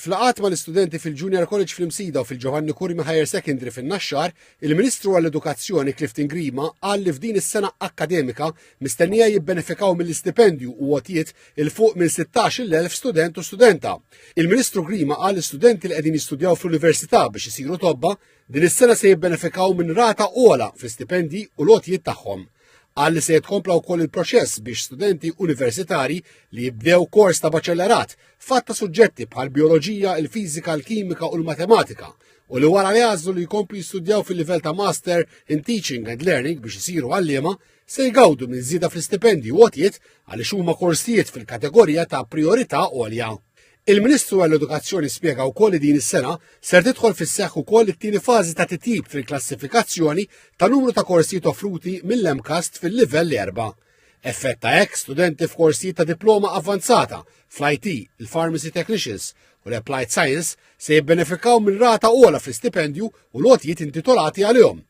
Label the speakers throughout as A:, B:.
A: Flaqat mal-istudenti fil-Junior College fil-Msida u fil-Giovanni Kurmi Higher Secondary fin-Naxxar, il-Ministru għall-Edukazzjoni Clifton Grima qal li f'din is-sena akkademika mistennija jibbenefikaw mill-istipendju u għotijiet il-fuq minn 16,000 student u studenta. Il-Ministru Grima qal l-istudenti li qegħdin jistudjaw fl-Università biex isiru tobba din is-sena se jibbenefikaw minn rata ogħla fl-istipendji u l-għotijiet tagħhom. Qal li se jitkompla wkoll il-proċess biex studenti universitari li jibdew kors ta' baċellerat fatta suġġetti bħal bioloġija, il-fiżika, il-kimika u l-matematika u li wara li għażlu li jkomplu jistudjaw fil-livell ta' Master in Teaching and Learning biex isiru għalliema se jgawdu minn żieda fl-istipendji u għotijiet għaliex huma korsijiet fil-kategorija ta' priorità għolja. Il-Ministru għall-Edukazzjoni spjega wkoll li din is-sena ser tidħol fis-seħħ ukoll it-tieni fażi ta' titjib fil-klassifikazzjoni ta' numru ta' korsijiet offruti mill-MCAST fil-livell 4. Effett ta' hekk studenti f'korsijiet ta' diploma avvanzata fl-IT, il-Pharmacy Technicians u l-Applied Science se jibbenefikaw minn rata ogħla fl-istipendju u l-għotijiet intitolati għalihom.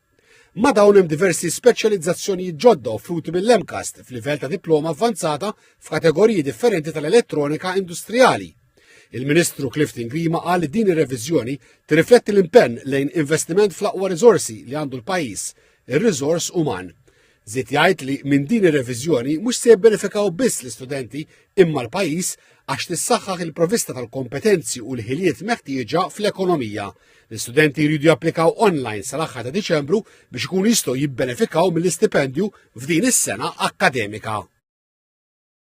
A: Ma dawn hemm diversi speċjalizzazzjonijiet ġodda offruti mill-MCAST f'livell ta' diploma avvanzata f'kategoriji differenti tal-elettronika industrijali. Il-Ministru Clifton Grima qal li din ir-reviżjoni tirrifletti l-impenn lejn investiment fl-aqwa riżorsi li għandu l-pajjiż, ir-riżors uman. Żied jgħid li minn din ir-reviżjoni mhux se jibbenefikaw biss l-istudenti imma l-pajjiż għax tissaħħaħ il-provvista tal-kompetenzi u l-ħiliet meħtieġa fl-ekonomija. L-istudenti jridu japplikaw online sal-aħħar ta' Diċembru biex ikunu jistgħu jibbenefikaw mill-istipendju f'din is-sena akkademika.